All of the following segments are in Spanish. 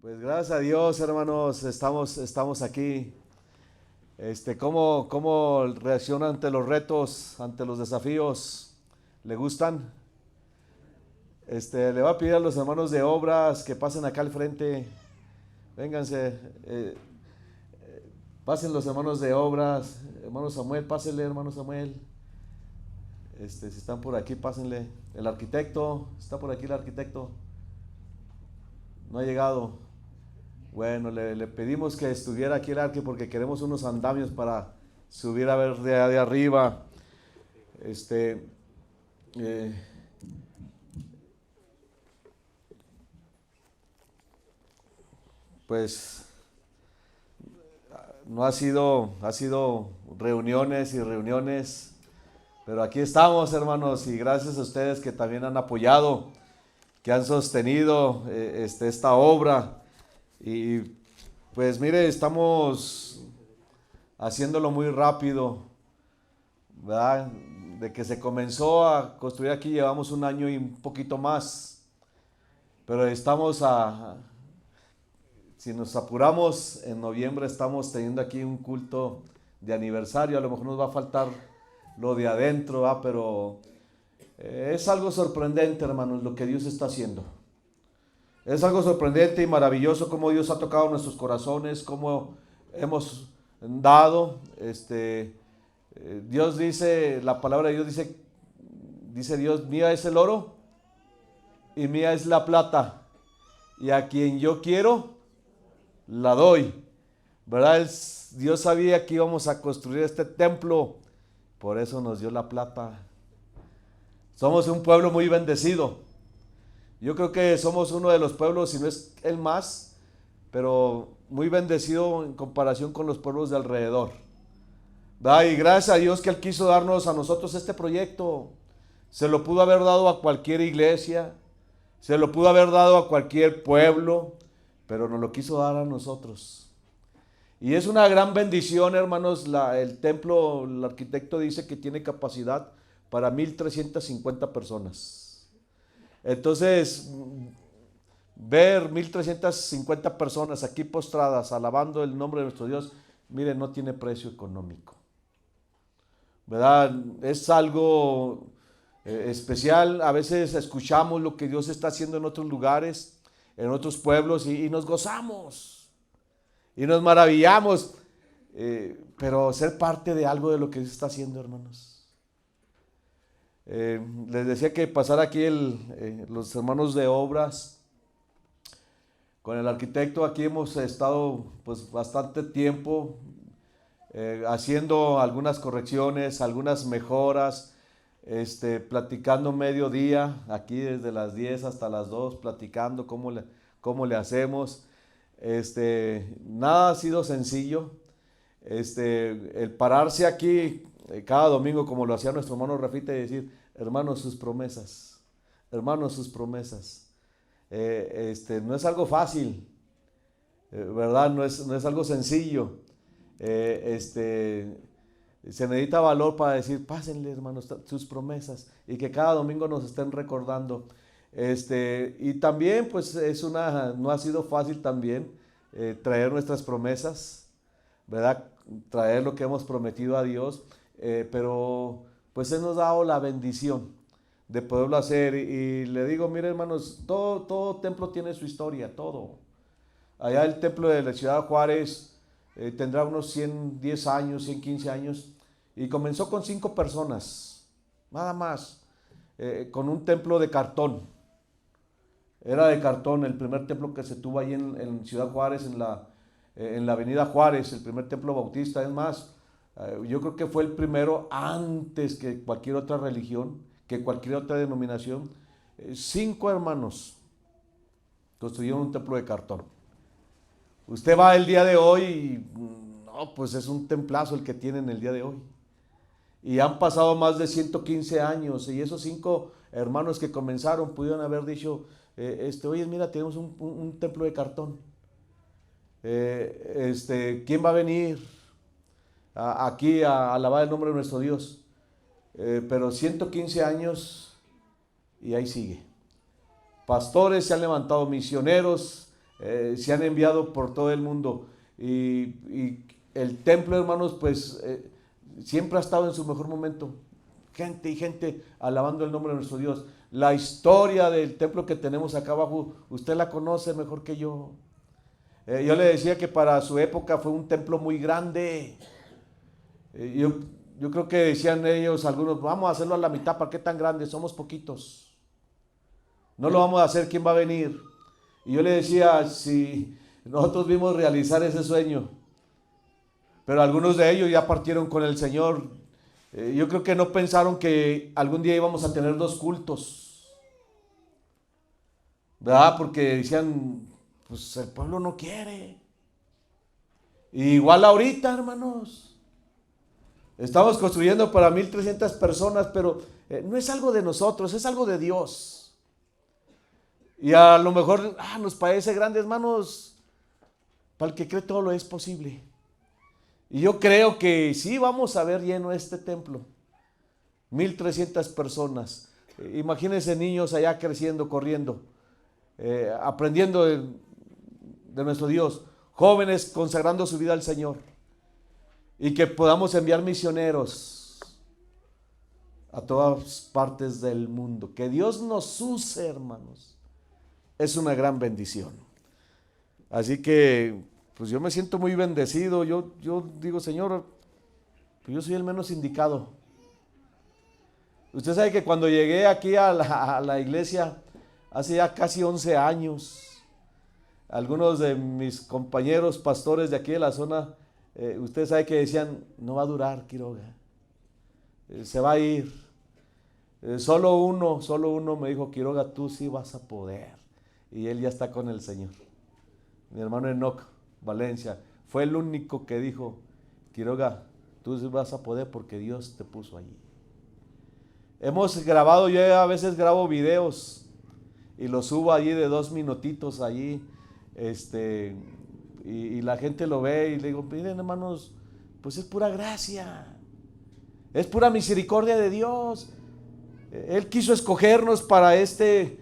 Pues gracias a Dios, hermanos, estamos aquí. ¿Cómo reacciona ante los retos, ante los desafíos? ¿Le gustan? Le voy a pedir a los hermanos de obras que pasen acá al frente. Vénganse, pasen los hermanos de obras. Hermano Samuel, pásenle, hermano Samuel. Si están por aquí, pásenle. El arquitecto, ¿está por aquí el arquitecto? No ha llegado. Bueno, le pedimos que estuviera aquí el arque porque queremos unos andamios para subir a ver de arriba. Eh, pues no ha sido reuniones y reuniones, pero aquí estamos, hermanos, y gracias a ustedes que también han apoyado, que han sostenido esta obra. Y pues mire, estamos haciéndolo muy rápido, ¿verdad? De que se comenzó a construir aquí llevamos un año y un poquito más, pero si nos apuramos, en noviembre estamos teniendo aquí un culto de aniversario. A lo mejor nos va a faltar lo de adentro, ¿verdad? Pero es algo sorprendente, hermanos, lo que Dios está haciendo. Es algo sorprendente y maravilloso cómo Dios ha tocado nuestros corazones, cómo hemos dado. Dios dice, la palabra de Dios dice Dios, mía es el oro y mía es la plata, y a quien yo quiero, la doy. ¿Verdad? Dios sabía que íbamos a construir este templo, por eso nos dio la plata. Somos un pueblo muy bendecido. Yo creo que somos uno de los pueblos, si no es el más, pero muy bendecido en comparación con los pueblos de alrededor. ¿Verdad? Y gracias a Dios que Él quiso darnos a nosotros este proyecto. Se lo pudo haber dado a cualquier iglesia, se lo pudo haber dado a cualquier pueblo, pero nos lo quiso dar a nosotros. Y es una gran bendición, hermanos. El templo, el arquitecto dice que tiene capacidad para 1,350 personas. Entonces, ver 1,350 personas aquí postradas, alabando el nombre de nuestro Dios, miren, no tiene precio económico. ¿Verdad? Es algo especial. A veces escuchamos lo que Dios está haciendo en otros lugares, en otros pueblos, y nos gozamos y nos maravillamos, pero ser parte de algo de lo que Dios está haciendo, hermanos. Les decía que pasar aquí los hermanos de obras con el arquitecto. Aquí hemos estado pues bastante tiempo haciendo algunas correcciones, algunas mejoras, platicando mediodía, aquí desde las 10 hasta las 2, platicando cómo le hacemos. Nada ha sido sencillo. El pararse aquí cada domingo, como lo hacía nuestro hermano Rafita, y decir, hermanos, sus promesas, hermanos, sus promesas. No es algo fácil, ¿verdad? No es algo sencillo. Se necesita valor para decir, pásenle, hermanos, sus promesas, y que cada domingo nos estén recordando. Y también, pues, no ha sido fácil también traer nuestras promesas, ¿verdad? Traer lo que hemos prometido a Dios, pero pues Él nos ha dado la bendición de poderlo hacer. Y le digo, mire, hermanos, todo templo tiene su historia, todo. Allá el templo de la ciudad de Juárez tendrá unos 110 años, 115 años, y comenzó con 5 personas, nada más, con un templo de cartón. Era de cartón el primer templo que se tuvo ahí en Ciudad Juárez, en la avenida Juárez, el primer templo bautista. Es más, yo creo que fue el primero antes que cualquier otra religión, que cualquier otra denominación. 5 hermanos construyeron un templo de cartón. Usted va el día de hoy y no, pues es un templazo el que tienen el día de hoy. Y han pasado más de 115 años, y esos 5 hermanos que comenzaron pudieron haber dicho, oye, mira, tenemos un templo de cartón. ¿Quién va a venir aquí a alabar el nombre de nuestro Dios? Pero 115 años y ahí sigue. Pastores se han levantado, misioneros, se han enviado por todo el mundo. Y el templo, hermanos, pues siempre ha estado en su mejor momento. Gente y gente alabando el nombre de nuestro Dios. La historia del templo que tenemos acá abajo, usted la conoce mejor que yo. Yo le decía que para su época fue un templo muy grande. Yo creo que decían ellos, algunos, vamos a hacerlo a la mitad, ¿para qué tan grande? Somos poquitos. No lo vamos a hacer, ¿quién va a venir? Y yo le decía, si nosotros vimos realizar ese sueño, pero algunos de ellos ya partieron con el Señor. Yo creo que no pensaron que algún día íbamos a tener 2 cultos, ¿verdad? Porque decían, pues el pueblo no quiere. Igual ahorita, hermanos, estamos construyendo para 1,300 personas, pero no es algo de nosotros, es algo de Dios. Y a lo mejor nos parece grande, hermanos. Para el que cree todo lo es posible. Y yo creo que sí vamos a ver lleno este templo. 1,300 personas. Imagínense niños allá creciendo, corriendo, aprendiendo de nuestro Dios. Jóvenes consagrando su vida al Señor. Y que podamos enviar misioneros a todas partes del mundo. Que Dios nos use, hermanos. Es una gran bendición. Así que pues yo me siento muy bendecido. Yo digo, Señor, pues yo soy el menos indicado. Usted sabe que cuando llegué aquí a la iglesia, hace ya casi 11 años, algunos de mis compañeros pastores de aquí de la zona, usted sabe que decían, no va a durar Quiroga, se va a ir. Solo uno me dijo, Quiroga, tú sí vas a poder. Y él ya está con el Señor. Mi hermano Enoch Valencia fue el único que dijo, Quiroga, tú sí vas a poder porque Dios te puso allí. Hemos grabado, yo a veces grabo videos y los subo allí de 2 minutitos allí, y la gente lo ve y le digo, miren hermanos, pues es pura gracia, es pura misericordia de Dios. Él quiso escogernos para este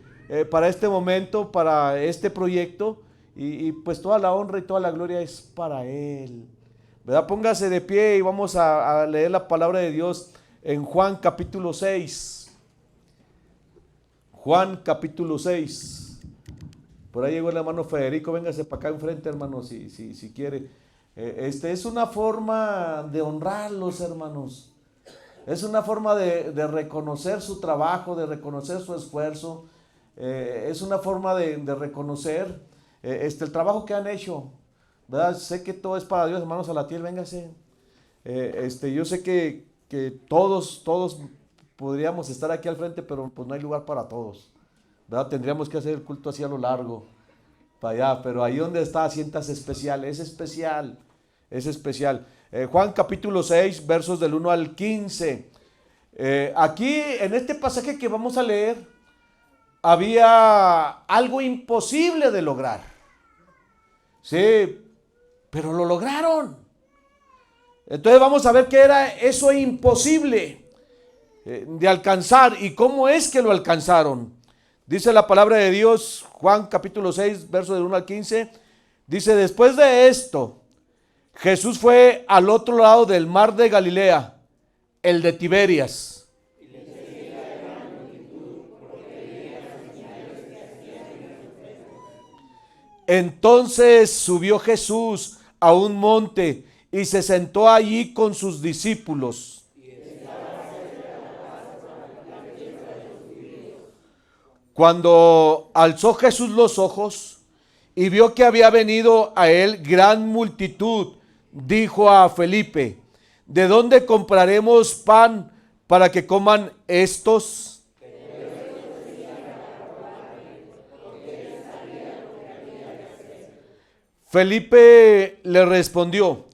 momento, para este proyecto, y pues toda la honra y toda la gloria es para Él, ¿verdad? Póngase de pie y vamos a leer la palabra de Dios en Juan capítulo 6. Juan capítulo 6. Por ahí llegó el hermano Federico, véngase para acá enfrente, hermano, si quiere. Es una forma de honrarlos, hermanos. Es una forma de reconocer su trabajo, de reconocer su esfuerzo. Es una forma de reconocer el trabajo que han hecho, ¿verdad? Sé que todo es para Dios, hermanos Salatiel, véngase. Yo sé que todos podríamos estar aquí al frente, pero pues no hay lugar para todos, ¿verdad? Tendríamos que hacer el culto así a lo largo, para allá, pero ahí donde está, siéntase especial, es especial, es especial. Juan capítulo 6, versos del 1 al 15. Aquí, en este pasaje que vamos a leer, había algo imposible de lograr. Sí, pero lo lograron. Entonces vamos a ver qué era eso imposible de alcanzar y cómo es que lo alcanzaron. Dice la palabra de Dios, Juan capítulo 6, verso del 1 al 15. Dice, después de esto, Jesús fue al otro lado del mar de Galilea, el de Tiberias. Entonces subió Jesús a un monte y se sentó allí con sus discípulos. Cuando alzó Jesús los ojos y vio que había venido a él gran multitud, dijo a Felipe, ¿de dónde compraremos pan para que coman estos? Felipe le respondió,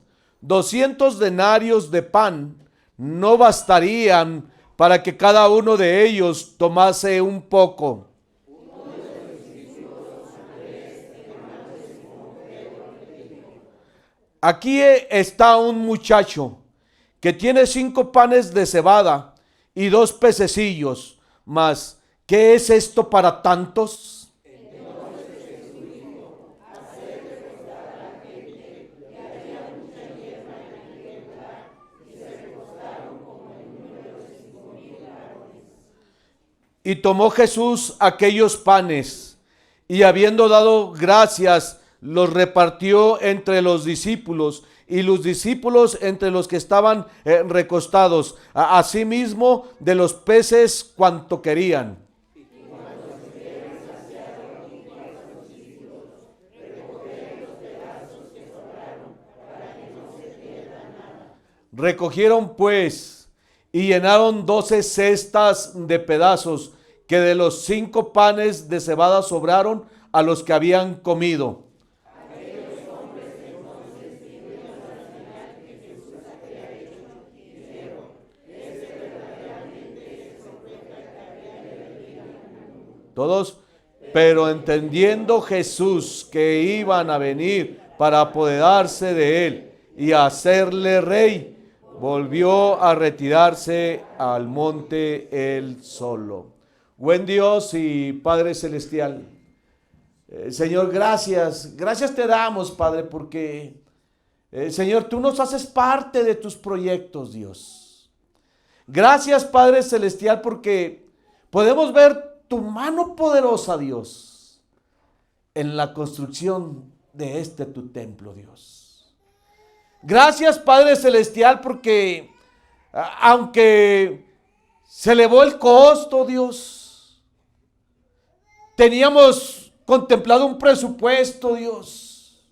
200 denarios de pan no bastarían para que cada uno de ellos tomase un poco. Aquí está un muchacho que tiene 5 panes de cebada y 2 pececillos, mas ¿qué es esto para tantos? Y tomó Jesús aquellos panes, y habiendo dado gracias, los repartió entre los discípulos, y los discípulos entre los que estaban recostados, asimismo de los peces cuanto querían. Recogieron pues y llenaron 12 cestas de pedazos, que de los 5 panes de cebada sobraron a los que habían comido. Todos, pero entendiendo Jesús que iban a venir para apoderarse de él y hacerle rey, volvió a retirarse al monte él solo. Buen Dios y Padre Celestial, Señor, gracias te damos, Padre, porque, Señor, tú nos haces parte de tus proyectos, Dios. Gracias, Padre Celestial, porque podemos ver tu mano poderosa, Dios, en la construcción de este tu templo, Dios. Gracias, Padre Celestial, porque aunque se elevó el costo, Dios, teníamos contemplado un presupuesto, Dios,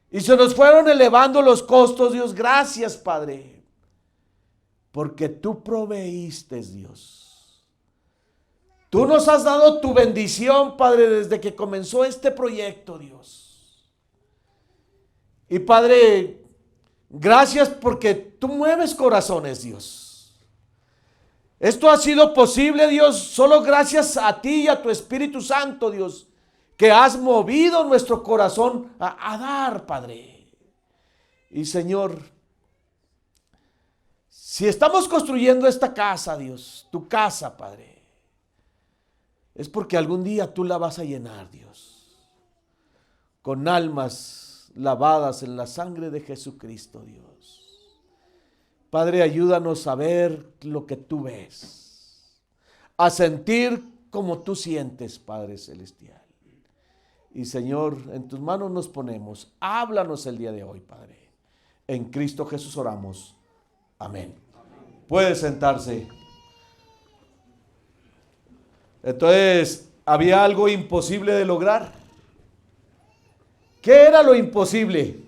y se nos fueron elevando los costos, Dios. Gracias, Padre, porque tú proveíste, Dios. Tú nos has dado tu bendición, Padre, desde que comenzó este proyecto, Dios. Y Padre, gracias porque tú mueves corazones, Dios. Esto ha sido posible, Dios, solo gracias a ti y a tu Espíritu Santo, Dios, que has movido nuestro corazón a dar, Padre. Y Señor, si estamos construyendo esta casa, Dios, tu casa, Padre, es porque algún día tú la vas a llenar, Dios, con almas lavadas en la sangre de Jesucristo, Dios. Padre, ayúdanos a ver lo que tú ves, a sentir como tú sientes, Padre Celestial. Y Señor, en tus manos nos ponemos. Háblanos el día de hoy, Padre. En Cristo Jesús oramos. Amén. Puede sentarse. Entonces, había algo imposible de lograr. ¿Qué era lo imposible?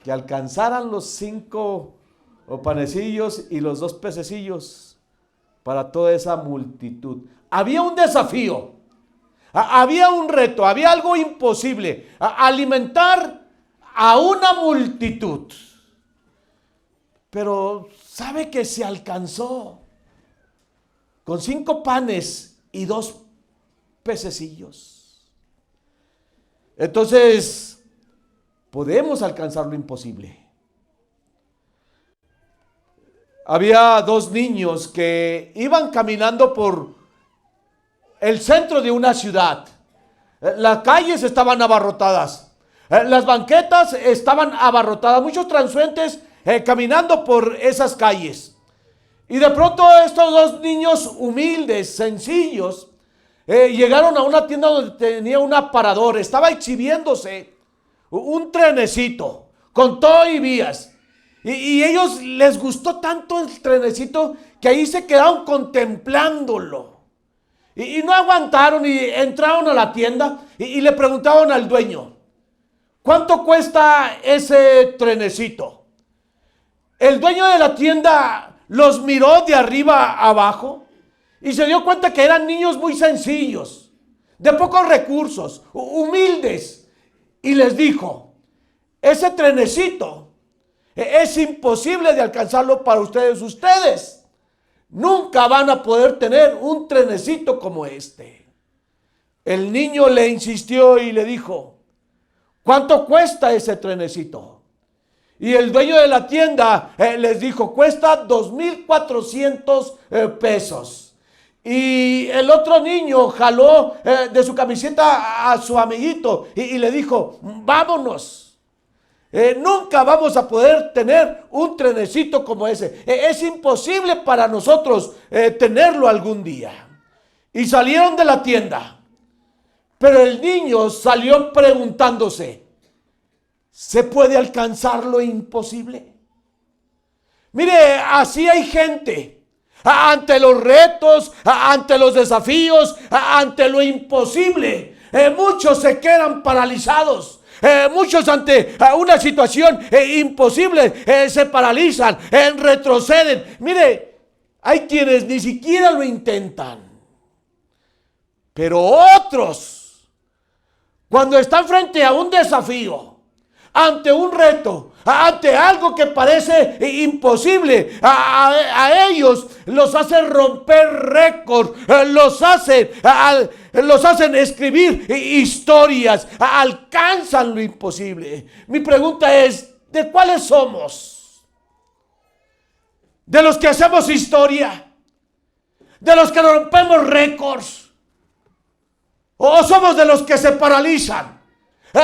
Que alcanzaran los 5 panecillos y los 2 pececillos para toda esa multitud. Había un desafío, había un reto, había algo imposible, alimentar a una multitud. Pero sabe que se alcanzó con 5 panes y 2 pececillos. Entonces, podemos alcanzar lo imposible. Había 2 niños que iban caminando por el centro de una ciudad. Las calles estaban abarrotadas. Las banquetas estaban abarrotadas. Muchos transeúntes caminando por esas calles. Y de pronto estos 2 niños humildes, sencillos, llegaron a una tienda donde tenía un aparador. Estaba exhibiéndose un trenecito con todo y vías. Y ellos les gustó tanto el trenecito que ahí se quedaron contemplándolo. Y no aguantaron y entraron a la tienda y le preguntaron al dueño: ¿cuánto cuesta ese trenecito? El dueño de la tienda los miró de arriba a abajo y se dio cuenta que eran niños muy sencillos, de pocos recursos, humildes, y les dijo: ese trenecito es imposible de alcanzarlo para ustedes. Ustedes nunca van a poder tener un trenecito como este. El niño le insistió y le dijo: ¿cuánto cuesta ese trenecito? Y el dueño de la tienda les dijo: cuesta 2,400 pesos. Y el otro niño jaló de su camiseta a su amiguito y le dijo: vámonos. Nunca vamos a poder tener un trenecito como ese. Es imposible para nosotros tenerlo algún día. Y salieron de la tienda. Pero el niño salió preguntándose, ¿se puede alcanzar lo imposible? Mire, así hay gente. Ante los retos, ante los desafíos, ante lo imposible. Muchos se quedan paralizados. Muchos ante una situación imposible se paralizan, retroceden. Mire, hay quienes ni siquiera lo intentan. Pero otros, cuando están frente a un desafío, ante un reto, ante algo que parece imposible, a ellos los hace romper récords, los hacen escribir historias, alcanzan lo imposible. Mi pregunta es, ¿de cuáles somos? ¿De los que hacemos historia? ¿De los que rompemos récords? ¿O somos de los que se paralizan?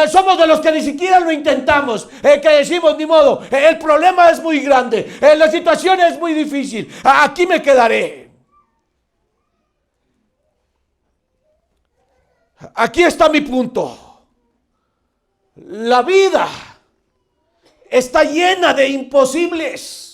Somos de los que ni siquiera lo intentamos, que decimos ni modo, el problema es muy grande, la situación es muy difícil, aquí me quedaré. Aquí está mi punto. La vida está llena de imposibles.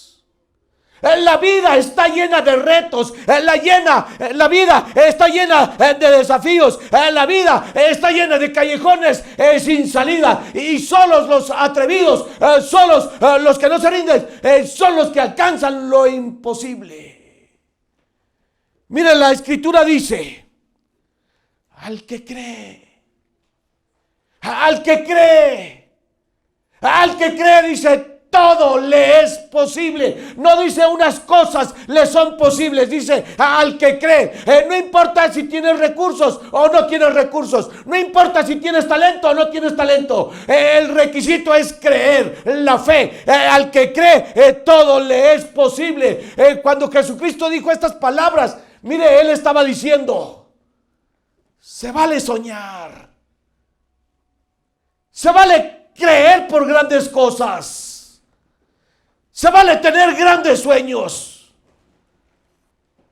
La vida está llena de retos, la vida está llena de desafíos, la vida está llena de callejones sin salida, y solos los atrevidos, solos los que no se rinden, son los que alcanzan lo imposible. Miren, la Escritura dice, al que cree, dice, todo le es posible. No dice unas cosas le son posibles, dice al que cree. No importa si tienes recursos o no tienes recursos, no importa si tienes talento o no tienes talento, el requisito es creer, la fe. Al que cree, todo le es posible. Cuando Jesucristo dijo estas palabras, mire, Él estaba diciendo, se vale soñar, se vale creer por grandes cosas. Se vale tener grandes sueños.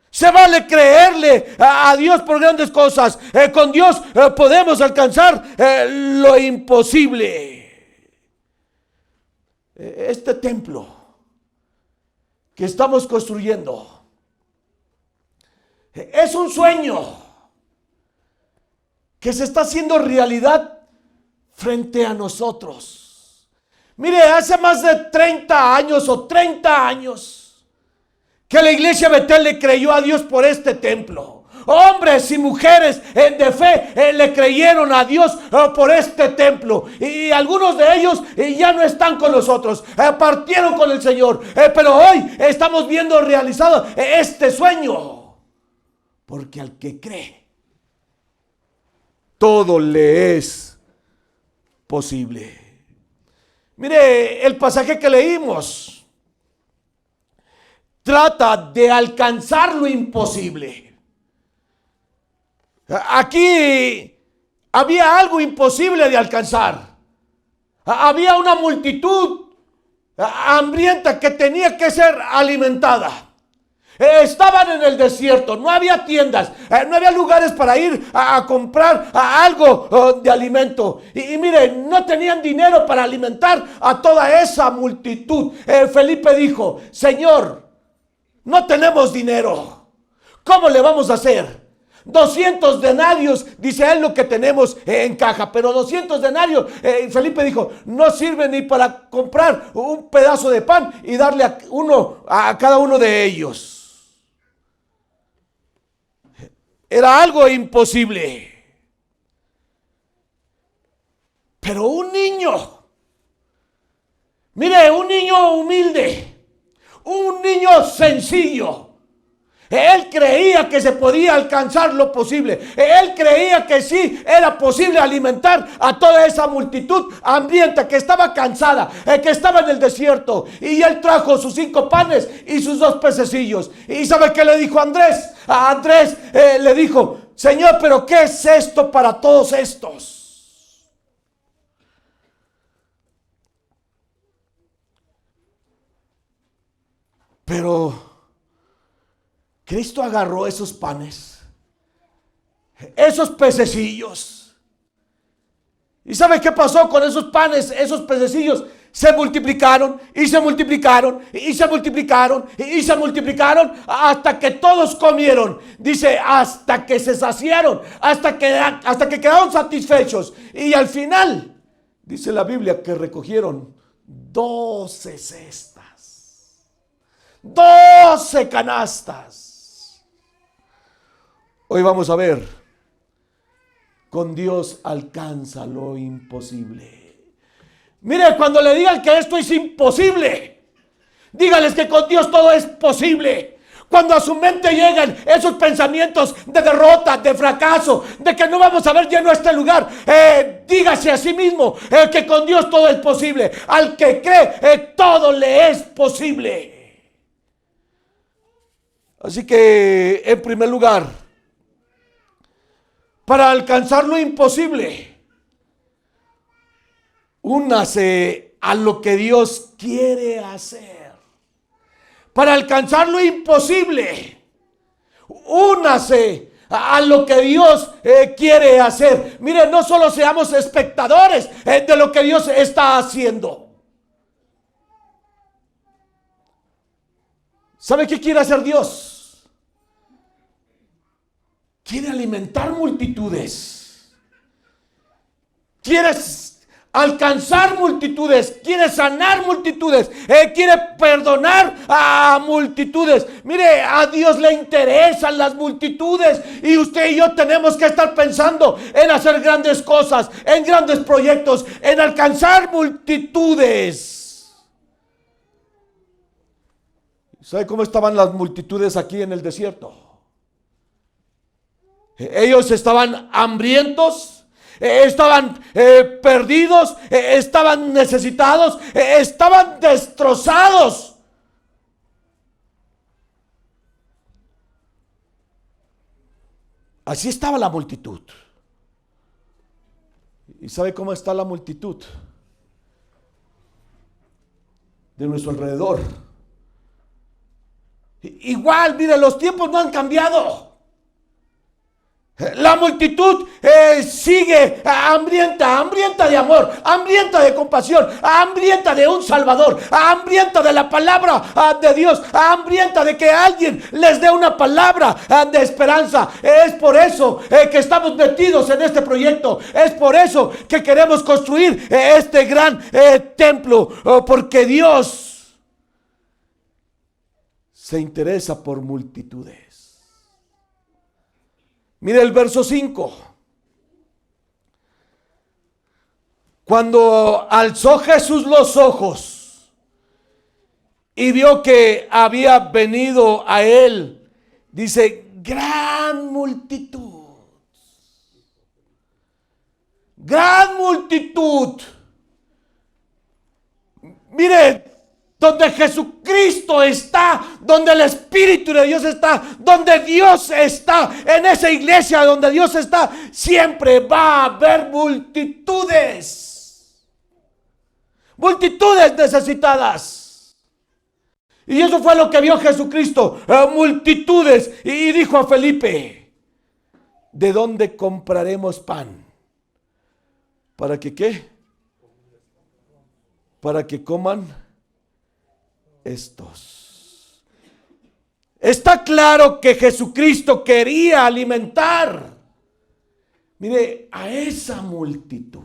Se vale creerle a Dios por grandes cosas. Con Dios podemos alcanzar lo imposible. Este templo que estamos construyendo es un sueño que se está haciendo realidad frente a nosotros. Mire, hace más de 30 años que la iglesia Betel le creyó a Dios por este templo. Hombres y mujeres de fe le creyeron a Dios por este templo. Y algunos de ellos ya no están con nosotros, partieron con el Señor. Pero hoy estamos viendo realizado este sueño. Porque al que cree, todo le es posible. Mire, el pasaje que leímos trata de alcanzar lo imposible. Aquí había algo imposible de alcanzar. Había una multitud hambrienta que tenía que ser alimentada. Estaban en el desierto, no había tiendas, no había lugares para ir a comprar algo de alimento. Y miren, no tenían dinero para alimentar a toda esa multitud. Felipe dijo, Señor, no tenemos dinero. ¿Cómo le vamos a hacer? 200 denarios, dice él, lo que tenemos en caja, pero 200 denarios, Felipe dijo, no sirve ni para comprar un pedazo de pan y darle uno a cada uno de ellos. Era algo imposible. Pero un niño, mire, un niño humilde, un niño sencillo, él creía que se podía alcanzar lo posible. Él creía que sí era posible alimentar a toda esa multitud hambrienta que estaba cansada, que estaba en el desierto. Y él trajo sus 5 panes y sus 2 pececillos. ¿Y sabe qué le dijo Andrés? A Andrés le dijo, Señor, pero ¿qué es esto para todos estos? Pero Cristo agarró esos panes, esos pececillos. ¿Y sabe qué pasó con esos panes, esos pececillos? Se multiplicaron y se multiplicaron y se multiplicaron y se multiplicaron hasta que todos comieron. Dice, hasta que se saciaron, hasta que quedaron satisfechos. Y al final, dice la Biblia, que recogieron 12 cestas, 12 canastas. Hoy vamos a ver, con Dios alcanza lo imposible. Mire, cuando le digan que esto es imposible, dígales que con Dios todo es posible. Cuando a su mente llegan esos pensamientos de derrota, de fracaso, de que no vamos a ver lleno este lugar, dígase a sí mismo que con Dios todo es posible. Al que cree, todo le es posible. Así que, en primer lugar, para alcanzar lo imposible, únase a lo que Dios quiere hacer. Para alcanzar lo imposible, únase a lo que Dios quiere hacer. Mire, no solo seamos espectadores de lo que Dios está haciendo. ¿Sabe qué quiere hacer Dios? Quiere alimentar multitudes. Quiere alcanzar multitudes, quiere sanar multitudes, quiere perdonar a multitudes. Mire, a Dios le interesan las multitudes y usted y yo tenemos que estar pensando en hacer grandes cosas, en grandes proyectos, en alcanzar multitudes. ¿Sabe cómo estaban las multitudes aquí en el desierto? Ellos estaban hambrientos, estaban perdidos, estaban necesitados, estaban destrozados. Así estaba la multitud. ¿Y sabe cómo está la multitud de nuestro alrededor? Igual, mire, los tiempos no han cambiado. La multitud sigue hambrienta de amor, hambrienta de compasión, hambrienta de un Salvador, hambrienta de la palabra de Dios, hambrienta de que alguien les dé una palabra de esperanza. Es por eso que estamos metidos en este proyecto. Es por eso que queremos construir este gran templo, porque Dios se interesa por multitudes. Mire el verso 5. Cuando alzó Jesús los ojos y vio que había venido a él, dice, gran multitud. Gran multitud. Mire, donde Jesucristo está, donde el Espíritu de Dios está, donde Dios está, en esa iglesia donde Dios está, siempre va a haber multitudes. Multitudes necesitadas. Y eso fue lo que vio Jesucristo, multitudes. Y dijo a Felipe, ¿de dónde compraremos pan? ¿Para que qué? Para que coman estos. Está claro que Jesucristo quería alimentar, mire, a esa multitud.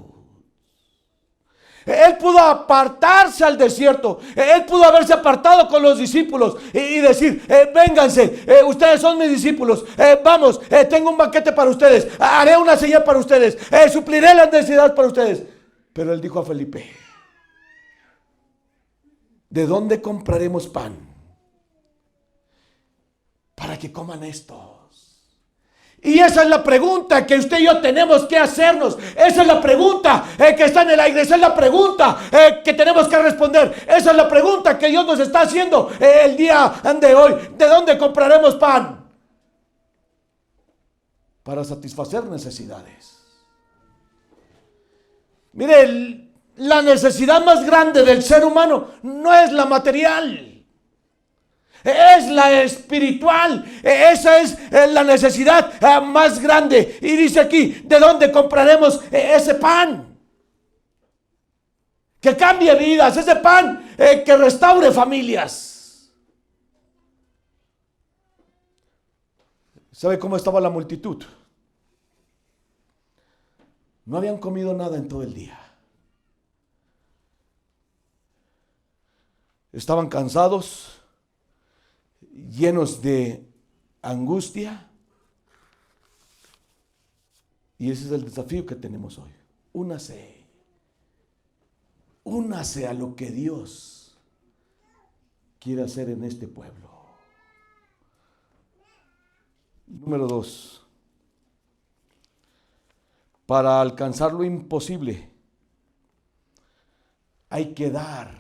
Él pudo apartarse al desierto. Él pudo haberse apartado con los discípulos y decir, vénganse, ustedes son mis discípulos, vamos, tengo un banquete para ustedes, haré una señal para ustedes, supliré las necesidades para ustedes. Pero él dijo a Felipe, ¿de dónde compraremos pan para que coman estos? Y esa es la pregunta que usted y yo tenemos que hacernos. Esa es la pregunta que está en el aire. Esa es la pregunta que tenemos que responder. Esa es la pregunta que Dios nos está haciendo el día de hoy. ¿De dónde compraremos pan? Para satisfacer necesidades. Mire, la necesidad más grande del ser humano no es la material. Es la espiritual. Esa es la necesidad más grande. Y dice aquí, ¿de dónde compraremos ese pan? Que cambie vidas, ese pan que restaure familias. ¿Sabe cómo estaba la multitud? No habían comido nada en todo el día. Estaban cansados, llenos de angustia. Y ese es el desafío que tenemos hoy. Únase a lo que Dios quiere hacer en este pueblo. Número 2. Para alcanzar lo imposible, hay que dar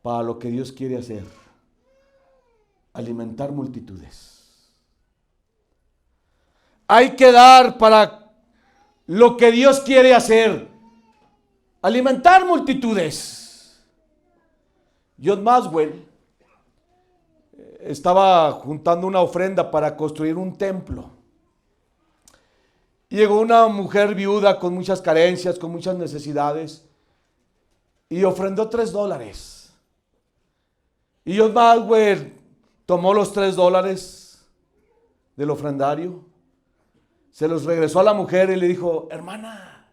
para lo que Dios quiere hacer. Alimentar multitudes. Hay que dar para lo que Dios quiere hacer. Alimentar multitudes. John Maxwell estaba juntando una ofrenda para construir un templo. Llegó una mujer viuda con muchas carencias, con muchas necesidades, y ofrendó $3. Y John Maxwell tomó los $3 del ofrendario, se los regresó a la mujer y le dijo: hermana,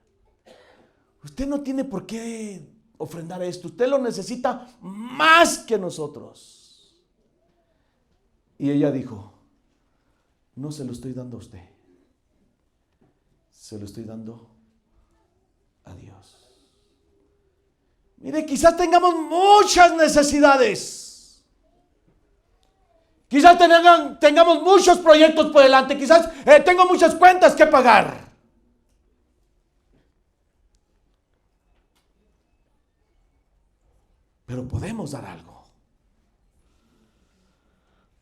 usted no tiene por qué ofrendar esto, usted lo necesita más que nosotros. Y ella dijo: no se lo estoy dando a usted, se lo estoy dando a Dios. Mire, quizás tengamos muchas necesidades. Quizás tengamos muchos proyectos por delante. Quizás tengo muchas cuentas que pagar. Pero podemos dar algo.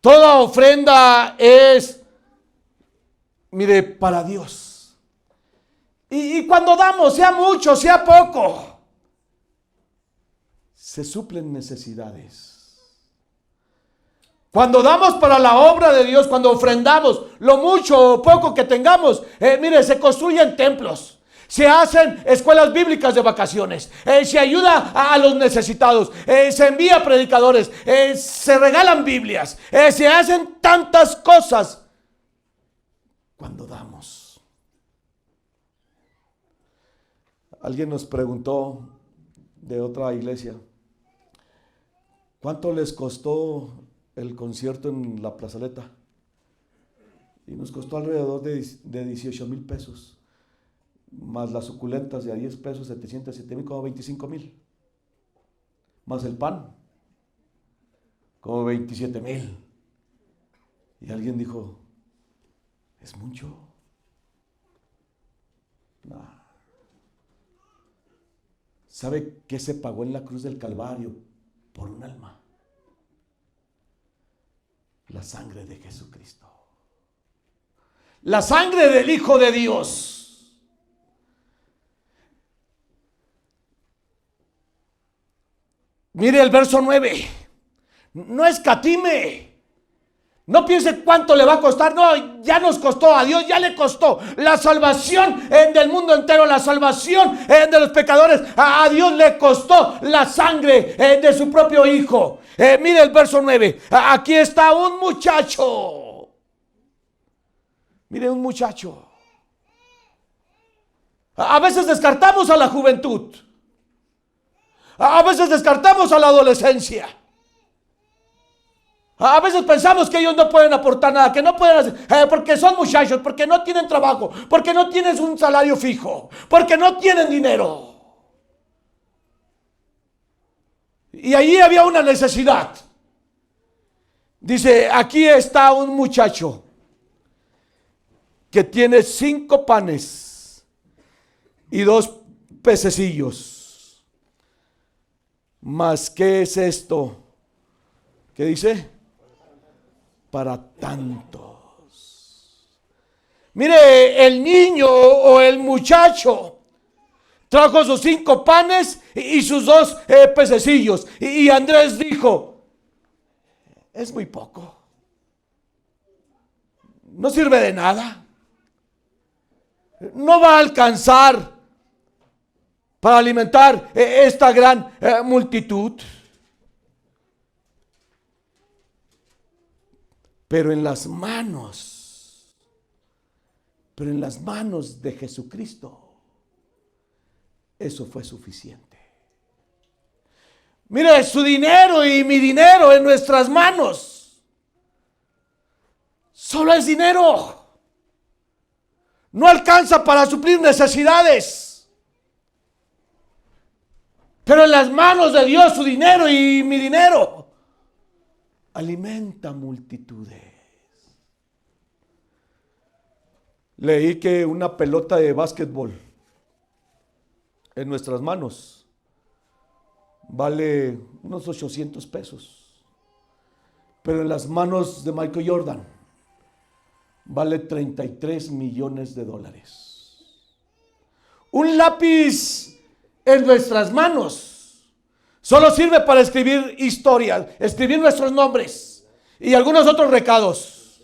Toda ofrenda es, mire, para Dios. Y cuando damos, sea mucho, sea poco, se suplen necesidades. Cuando damos para la obra de Dios, cuando ofrendamos lo mucho o poco que tengamos, mire, se construyen templos, se hacen escuelas bíblicas de vacaciones, se ayuda a los necesitados, se envía predicadores, se regalan Biblias, se hacen tantas cosas cuando damos. Alguien nos preguntó de otra iglesia, ¿cuánto les costó el concierto en la plazoleta? Y nos costó alrededor de 18,000 pesos, más las suculentas de a 10 pesos, 707,000, como 25,000, más el pan, como 27,000. Y alguien dijo: ¿es mucho? No. ¿Sabe qué se pagó en la cruz del Calvario por un alma? La sangre de Jesucristo. La sangre del Hijo de Dios. Mire el verso 9. No escatime. No piense cuánto le va a costar. No, ya nos costó, a Dios ya le costó la salvación del mundo entero, la salvación de los pecadores. A Dios le costó la sangre de su propio Hijo. Mire el verso 9. Aquí está un muchacho. Mire, un muchacho. A veces descartamos a la juventud. A veces descartamos a la adolescencia. A veces pensamos que ellos no pueden aportar nada, que no pueden hacer, porque son muchachos, porque no tienen trabajo, porque no tienen un salario fijo, porque no tienen dinero. Y allí había una necesidad. Dice, aquí está un muchacho que tiene 5 panes y 2 pececillos. ¿Mas qué es esto? ¿Qué dice? Para tantos. Mire, el niño o el muchacho trajo sus 5 panes y sus 2 pececillos. Y Andrés dijo, es muy poco. No sirve de nada. No va a alcanzar para alimentar esta gran multitud. Pero en las manos de Jesucristo, eso fue suficiente. Mire, su dinero y mi dinero en nuestras manos solo es dinero. No alcanza para suplir necesidades. Pero en las manos de Dios su dinero y mi dinero alimenta multitudes. Leí que una pelota de básquetbol en nuestras manos vale unos 800 pesos. Pero en las manos de Michael Jordan vale 33 millones de dólares. Un lápiz en nuestras manos solo sirve para escribir historias, escribir nuestros nombres y algunos otros recados.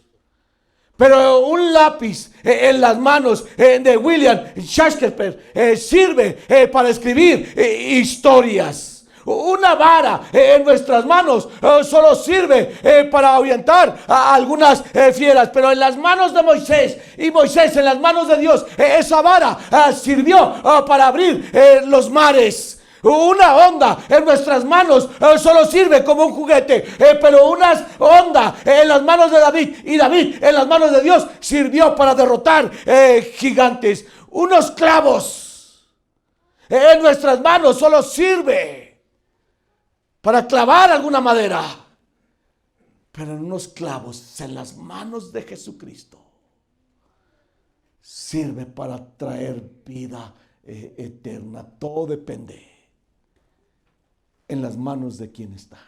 Pero un lápiz en las manos de William Shakespeare sirve para escribir historias. Una vara en nuestras manos solo sirve para ahuyentar a algunas fieras, pero en las manos de Moisés y Moisés en las manos de Dios, esa vara sirvió para abrir los mares. Una onda en nuestras manos solo sirve como un juguete, pero una onda en las manos de David y David en las manos de Dios sirvió para derrotar gigantes. Unos clavos en nuestras manos solo sirve para clavar alguna madera, pero en unos clavos en las manos de Jesucristo sirve para traer vida eterna. Todo depende en las manos de quien está.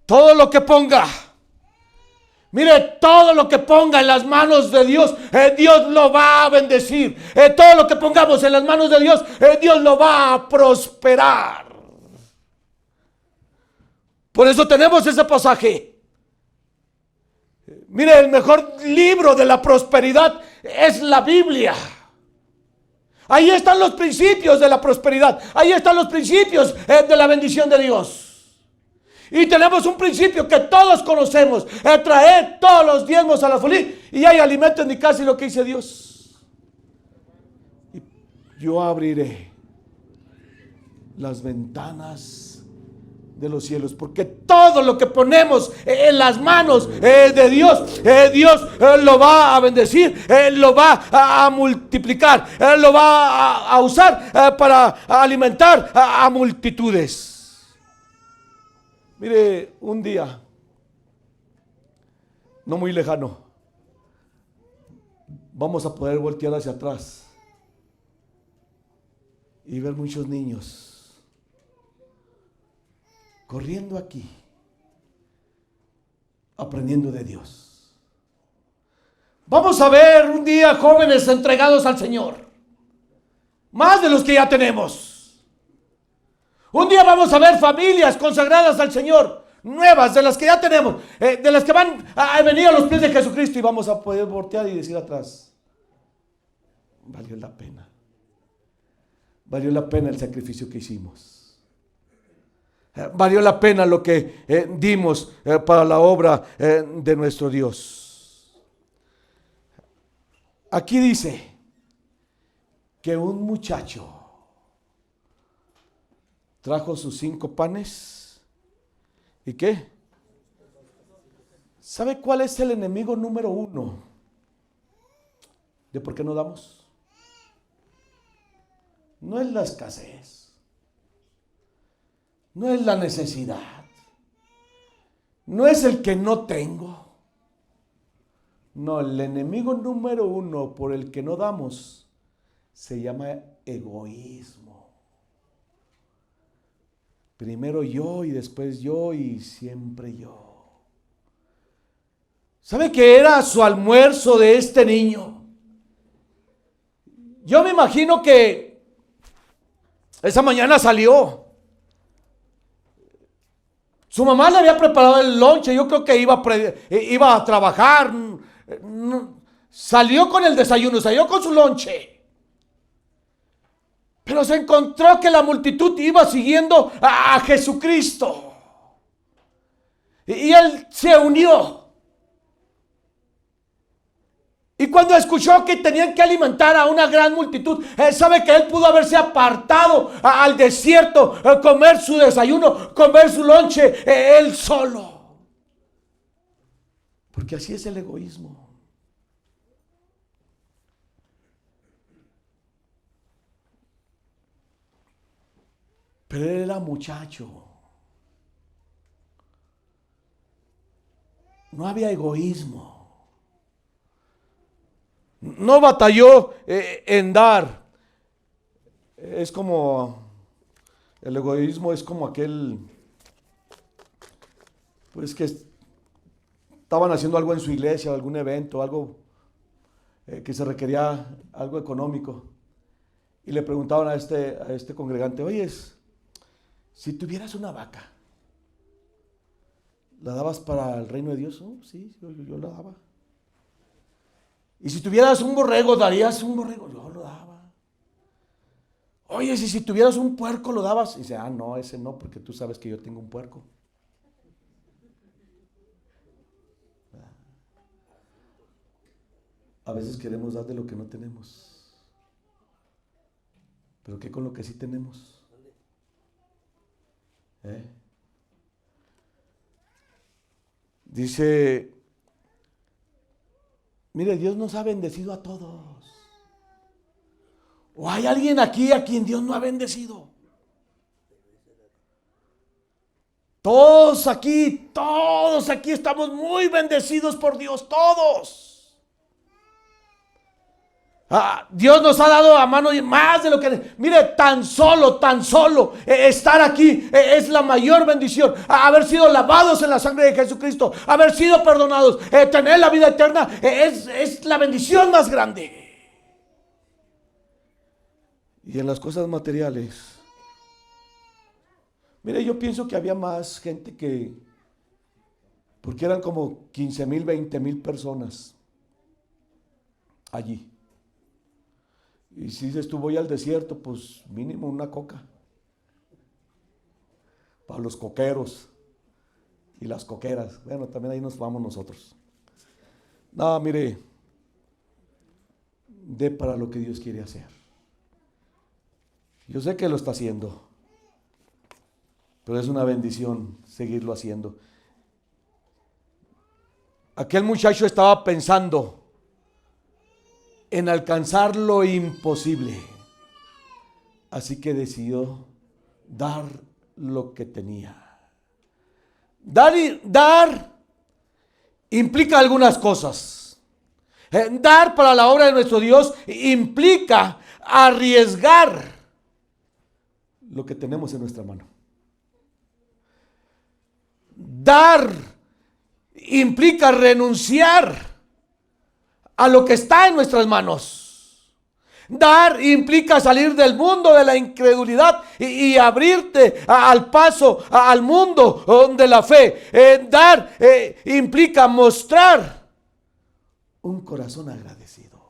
Todo lo que ponga, mire, todo lo que ponga en las manos de Dios, Dios lo va a bendecir. Todo lo que pongamos en las manos de Dios, Dios lo va a prosperar. Por eso tenemos ese pasaje. Mire, el mejor libro de la prosperidad es la Biblia. Ahí están los principios de la prosperidad. Ahí están los principios de la bendición de Dios. Y tenemos un principio que todos conocemos. Traer todos los diezmos a la folía y hay alimento en mi casa, y lo que dice Dios. Y yo abriré las ventanas de los cielos, porque todo lo que ponemos en las manos de Dios, Dios lo va a bendecir, lo va a multiplicar, lo va a usar para alimentar a multitudes. Mire, un día no muy lejano vamos a poder voltear hacia atrás y ver muchos niños corriendo aquí, aprendiendo de Dios. Vamos a ver un día jóvenes entregados al Señor, más de los que ya tenemos. Un día vamos a ver familias consagradas al Señor, nuevas de las que ya tenemos, de las que van a venir a los pies de Jesucristo, y vamos a poder voltear y decir atrás: valió la pena. Valió la pena el sacrificio que hicimos. Valió la pena lo que dimos para la obra de nuestro Dios. Aquí dice que un muchacho trajo sus 5 panes. ¿Y qué? ¿Sabe cuál es el enemigo número 1 de por qué no damos? No es la escasez. No es la necesidad. No es el que no tengo. No, el enemigo número 1 por el que no damos se llama egoísmo. Primero yo y después yo y siempre yo. ¿Sabe qué era su almuerzo de este niño? Yo me imagino que esa mañana salió Su mamá le había preparado el lonche, yo creo que iba a trabajar, salió con el desayuno, salió con su lonche. Pero se encontró que la multitud iba siguiendo a Jesucristo. Y él se unió. Y cuando escuchó que tenían que alimentar a una gran multitud, sabe que él pudo haberse apartado al desierto, comer su desayuno, comer su lonche, él solo. Porque así es el egoísmo. Pero él era muchacho. No había egoísmo. No batalló en dar. Es como, el egoísmo es como aquel, pues que estaban haciendo algo en su iglesia, algún evento, algo que se requería algo económico. Y le preguntaban a este congregante, oye, si tuvieras una vaca, ¿la dabas para el reino de Dios? Oh, sí, yo la daba. Y si tuvieras un borrego, ¿darías un borrego? Yo lo daba. Oye, si tuvieras un puerco, ¿lo dabas? Y dice, no, ese no, porque tú sabes que yo tengo un puerco. A veces queremos dar de lo que no tenemos. Pero ¿qué con lo que sí tenemos? Dice, mire, Dios nos ha bendecido a todos. ¿O hay alguien aquí a quien Dios no ha bendecido? Todos aquí estamos muy bendecidos por Dios, todos. Dios nos ha dado a mano más de lo que... Mire, tan solo estar aquí es la mayor bendición. Haber sido lavados en la sangre de Jesucristo, haber sido perdonados, tener la vida eterna, es la bendición más grande. Y en las cosas materiales, mire, yo pienso que había más gente porque eran como 15,000, 20,000 personas allí. Y si dices tú voy al desierto, pues mínimo una coca. Para los coqueros y las coqueras. Bueno, también ahí nos vamos nosotros. No, mire, dé para lo que Dios quiere hacer. Yo sé que lo está haciendo, pero es una bendición seguirlo haciendo. Aquel muchacho estaba pensando en alcanzar lo imposible. Así que decidió dar lo que tenía. Dar implica algunas cosas. Dar para la obra de nuestro Dios implica arriesgar lo que tenemos en nuestra mano. Dar implica renunciar a lo que está en nuestras manos. Dar implica salir del mundo de la incredulidad y abrirte al paso, al mundo de la fe. Dar implica mostrar un corazón agradecido.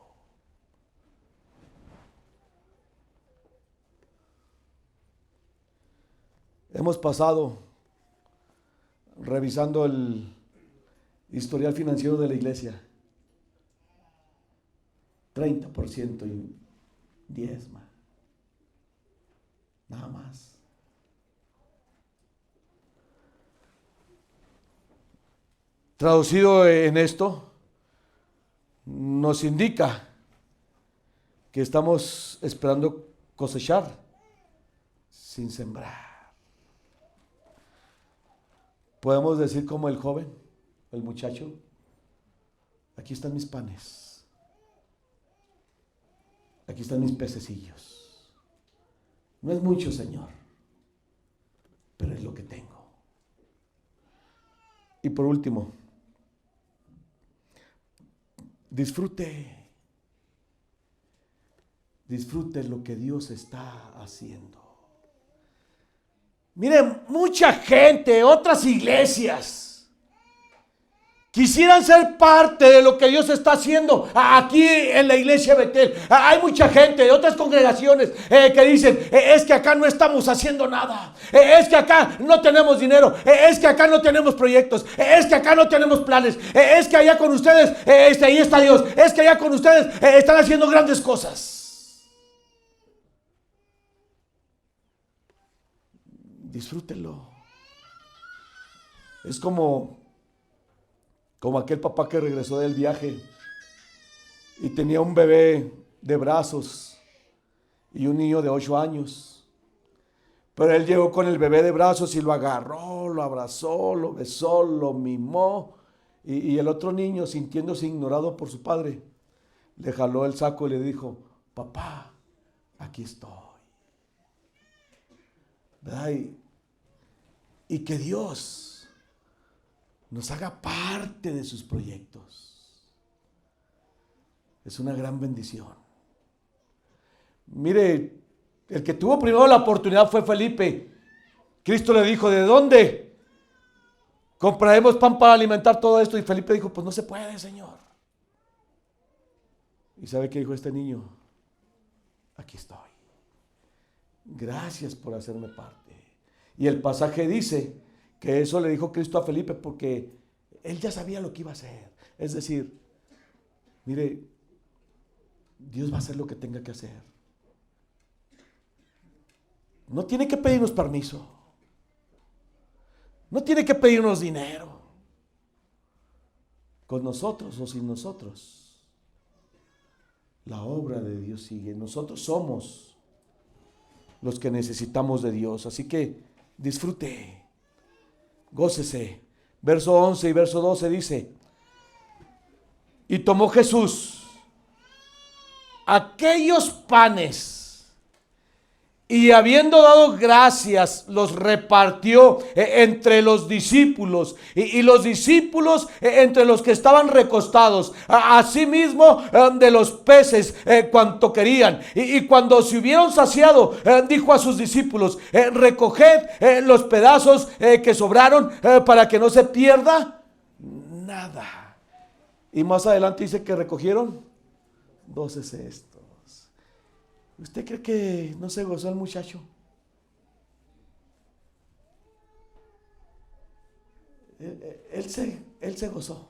Hemos pasado revisando el historial financiero de la iglesia. 30% y diezma. Nada más. Traducido en esto, nos indica que estamos esperando cosechar sin sembrar. Podemos decir como el joven, el muchacho, aquí están mis panes, aquí están mis pececillos. No es mucho, Señor, pero es lo que tengo. Y por último, disfrute lo que Dios está haciendo. Miren, mucha gente, otras iglesias, quisieran ser parte de lo que Dios está haciendo aquí en la iglesia Betel. Hay mucha gente de otras congregaciones que dicen, es que acá no estamos haciendo nada, es que acá no tenemos dinero, es que acá no tenemos proyectos, es que acá no tenemos planes, es que allá con ustedes, ahí está Dios, es que allá con ustedes están haciendo grandes cosas. Disfrútenlo. Es como aquel papá que regresó del viaje y tenía un bebé de brazos y un niño de 8 años. Pero él llegó con el bebé de brazos y lo agarró, lo abrazó, lo besó, lo mimó. Y el otro niño, sintiéndose ignorado por su padre, le jaló el saco y le dijo, papá, aquí estoy. ¿Verdad? Y que Dios nos haga parte de sus proyectos. Es una gran bendición. Mire, el que tuvo primero la oportunidad fue Felipe. Cristo le dijo, ¿de dónde compraremos pan para alimentar todo esto? Y Felipe dijo, pues no se puede, Señor. ¿Y sabe qué dijo este niño? Aquí estoy. Gracias por hacerme parte. Y el pasaje dice que eso le dijo Cristo a Felipe porque él ya sabía lo que iba a hacer. Es decir, mire, Dios va a hacer lo que tenga que hacer. No tiene que pedirnos permiso. No tiene que pedirnos dinero. Con nosotros o sin nosotros, la obra de Dios sigue. Nosotros somos los que necesitamos de Dios. Así que disfrute, gócese. Verso 11 y verso 12 dice, y tomó Jesús aquellos panes y habiendo dado gracias, los repartió entre los discípulos y los discípulos entre los que estaban recostados. Asimismo de los peces cuanto querían. Y cuando se hubieron saciado, dijo a sus discípulos, recoged los pedazos que sobraron para que no se pierda nada. Y más adelante dice que recogieron 12 cestos. ¿Usted cree que no se gozó el muchacho? Él se gozó.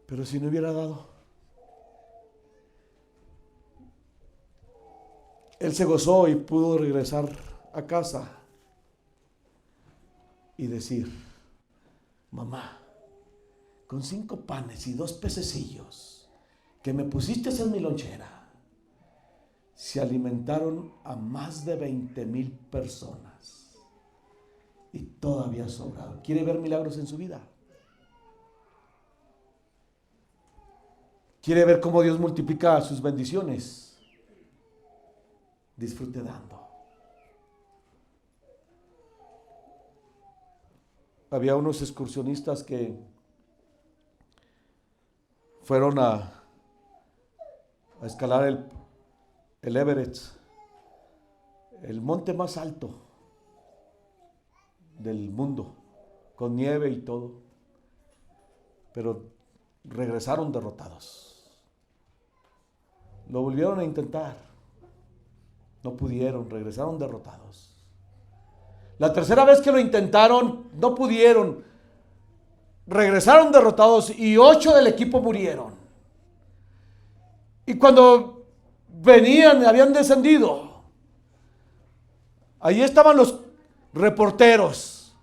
Pero si no hubiera dado, él se gozó y pudo regresar a casa y decir, mamá, con 5 panes y 2 pececillos que me pusiste en mi lonchera, se alimentaron a más de 20,000 personas y todavía sobrado. ¿Quiere ver milagros en su vida? ¿Quiere ver cómo Dios multiplica sus bendiciones? Disfrute dando. Había unos excursionistas que fueron a escalar el Everest, el monte más alto del mundo, con nieve y todo, pero regresaron derrotados. Lo volvieron a intentar, no pudieron, regresaron derrotados. La tercera vez que lo intentaron, no pudieron, regresaron derrotados y 8 del equipo murieron. Y cuando venían, habían descendido, ahí estaban los reporteros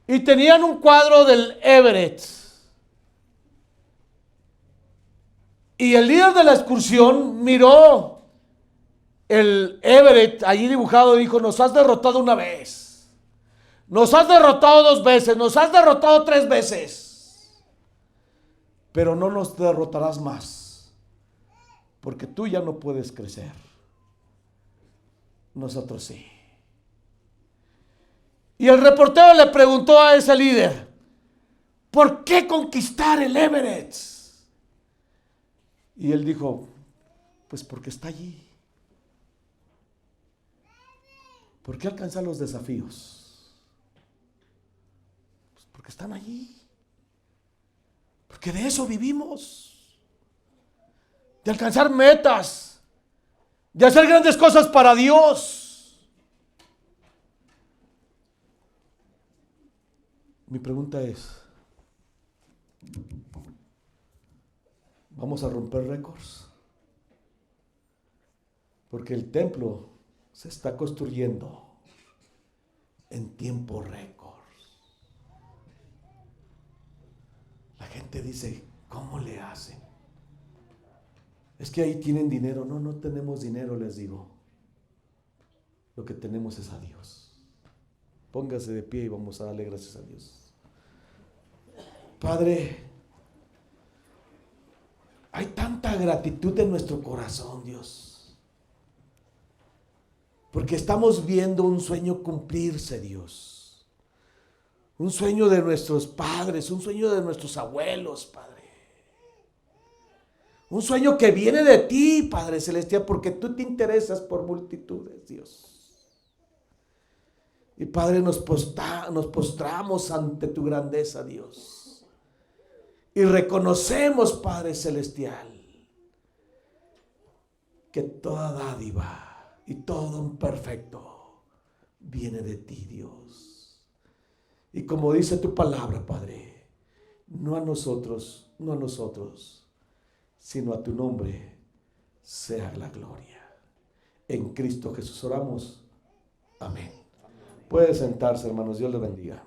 y tenían un cuadro del Everest. Y el líder de la excursión miró el Everest allí dibujado y dijo, nos has derrotado una vez, nos has derrotado 2 veces, nos has derrotado 3 veces, pero no nos derrotarás más. Porque tú ya no puedes crecer. Nosotros sí. Y el reportero le preguntó a ese líder, ¿por qué conquistar el Everest? Y él dijo, pues porque está allí. ¿Por qué alcanzar los desafíos? Pues porque están allí. Porque de eso vivimos. De alcanzar metas. De hacer grandes cosas para Dios. Mi pregunta es, ¿vamos a romper récords? Porque el templo se está construyendo en tiempo récord. La gente dice, ¿cómo le hacen? Es que ahí tienen dinero. No, no tenemos dinero, les digo. Lo que tenemos es a Dios. Póngase de pie y vamos a darle gracias a Dios. Padre, hay tanta gratitud en nuestro corazón, Dios. Porque estamos viendo un sueño cumplirse, Dios. Un sueño de nuestros padres, un sueño de nuestros abuelos, Padre. Un sueño que viene de ti, Padre Celestial, porque tú te interesas por multitudes, Dios. Y Padre, nos postramos ante tu grandeza, Dios. Y reconocemos, Padre Celestial, que toda dádiva y todo un perfecto viene de ti, Dios. Y como dice tu palabra, Padre, no a nosotros, sino a tu nombre sea la gloria. En Cristo Jesús oramos. Amén. Puede sentarse, hermanos. Dios les bendiga.